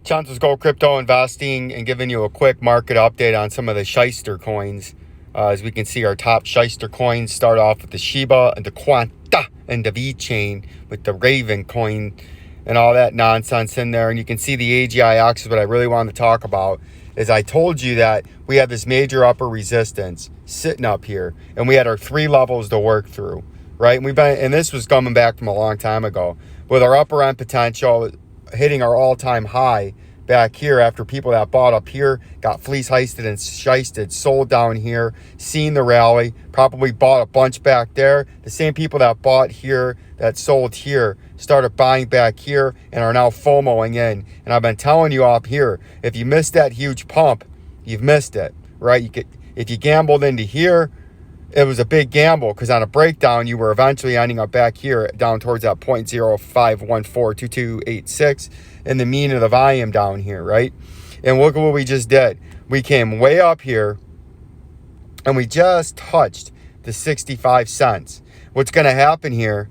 Chances Gold Crypto Investing and giving you a quick market update on some of the shyster coins. As we can see, our top shyster coins start off with the Shiba and the Quanta and the V-Chain with the Raven coin and all that nonsense in there. And you can see the AGIX is what I really wanted to talk about. Is I told you that we had this major upper resistance sitting up here, and we had our 3 levels to work through, right? And this was coming back from a long time ago with our upper end potential hitting our all-time high back here after people that bought up here got fleece heisted and shysted, sold down here, seen the rally, probably bought a bunch back there. The same people that bought here, that sold here, started buying back here and are now FOMOing in. And I've been telling you up here, if you missed that huge pump, you've missed it, right? If you gambled into here, it was a big gamble because on a breakdown, you were eventually ending up back here down towards that 0.05142286 and the mean of the volume down here, right? And look at what we just did. We came way up here and we just touched the 65 cents. What's going to happen here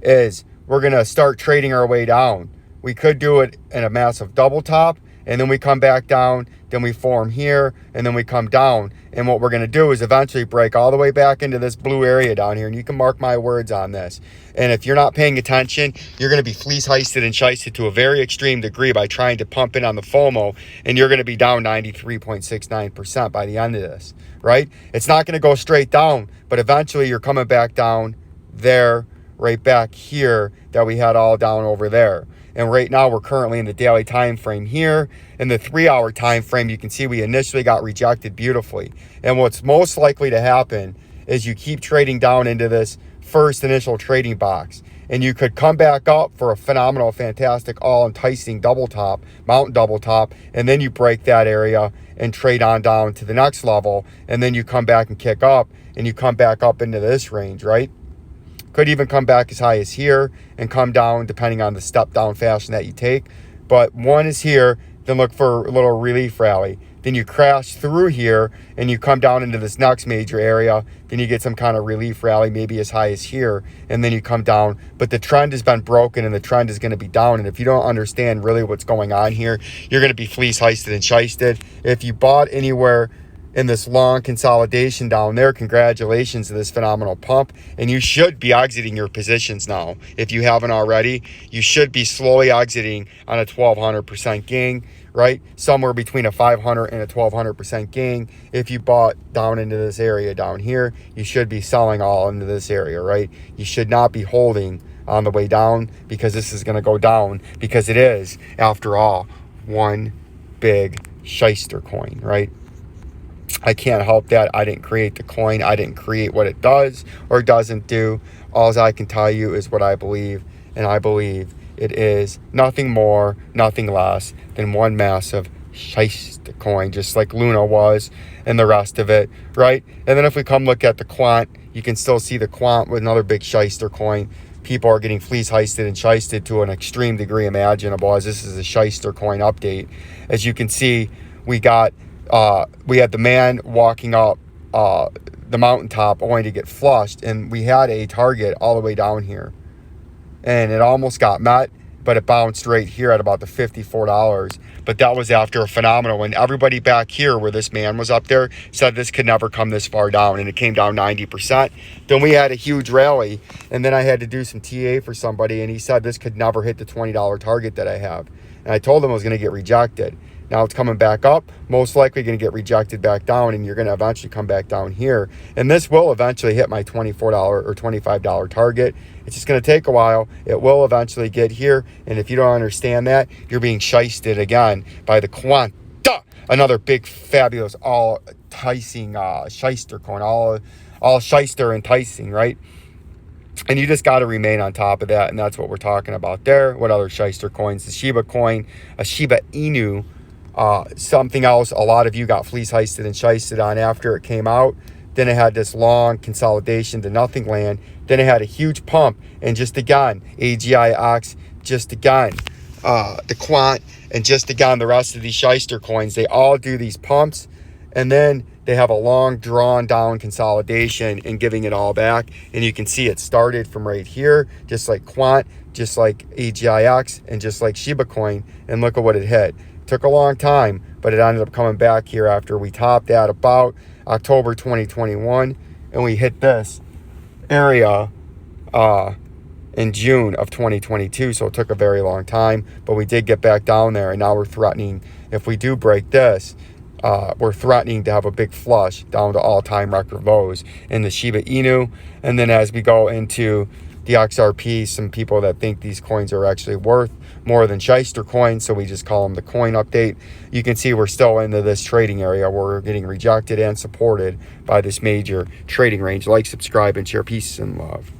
is we're going to start trading our way down. We could do it in a massive double top, and then we come back down, then we form here, and then we come down. And what we're going to do is eventually break all the way back into this blue area down here, and you can mark my words on this. And if you're not paying attention, you're going to be fleece heisted and shysted to a very extreme degree by trying to pump in on the FOMO, and you're going to be down 93.69% by the end of this, right? It's not going to go straight down, but eventually you're coming back down there, right back here that we had all down over there. And right now we're currently in the daily time frame here. In the 3-hour time frame, you can see we initially got rejected beautifully. And what's most likely to happen is you keep trading down into this first initial trading box, and you could come back up for a phenomenal, fantastic, all enticing double top, mountain double top, and then you break that area and trade on down to the next level, and then you come back and kick up, and you come back up into this range, right? Could even come back as high as here and come down depending on the step down fashion that you take. But one is here, then look for a little relief rally. Then you crash through here and you come down into this next major area. Then you get some kind of relief rally, maybe as high as here, and then you come down. But the trend has been broken and the trend is going to be down. And if you don't understand really what's going on here, you're going to be fleece heisted and shysted. If you bought anywhere in this long consolidation down there, congratulations to this phenomenal pump, and you should be exiting your positions now. If you haven't already, you should be slowly exiting on a 1200% gain, right? Somewhere between a 500 and a 1200% gain. If you bought down into this area down here, you should be selling all into this area, right? You should not be holding on the way down because this is going to go down, because it is, after all, one big shyster coin, right? I can't help that. I didn't create the coin. I didn't create what it does or doesn't do. All I can tell you is what I believe, and I believe it is nothing more, nothing less than one massive shyster coin, just like Luna was and the rest of it, right? And then if we come look at the quant, you can still see the quant with another big shyster coin. People are getting fleece heisted and shysted to an extreme degree imaginable, as this is a shyster coin update. As you can see, we had the man walking up the mountaintop only to get flushed, and we had a target all the way down here, and it almost got met, but it bounced right here at about the $54. But that was after a phenomenal when everybody back here where this man was up there said this could never come this far down, and it came down 90%. Then we had a huge rally, and then I had to do some TA for somebody, and he said this could never hit the $20 target that I have, and I told him I was going to get rejected. Now it's coming back up, most likely going to get rejected back down, and you're going to eventually come back down here. And this will eventually hit my $24 or $25 target. It's just going to take a while. It will eventually get here. And if you don't understand that, you're being shysted again by the Quanta, another big, fabulous, all enticing shyster coin, all shyster enticing, right? And you just got to remain on top of that. And that's what we're talking about there. What other shyster coins? The Shiba coin, a Shiba Inu. Something else a lot of you got fleece heisted and shysted on after it came out. Then it had this long consolidation to nothing land. Then it had a huge pump, and just again, AGIX, just again, the quant, and just again, the rest of these shyster coins, they all do these pumps, and then they have a long drawn down consolidation and giving it all back. And you can see it started from right here, just like Quant, just like AGIX, and just like Shiba Coin. And look at what it hit. Took a long time, but it ended up coming back here after we topped at about October 2021. And we hit this area in June of 2022. So it took a very long time, but we did get back down there. And now we're threatening, if we do break this, we're threatening to have a big flush down to all-time record lows in the Shiba Inu. And then as we go into the XRP, some people that think these coins are actually worth more than Shyster coins, so we just call them the coin update. You can see we're still into this trading area where we're getting rejected and supported by this major trading range. Like, subscribe, and share. Peace and love.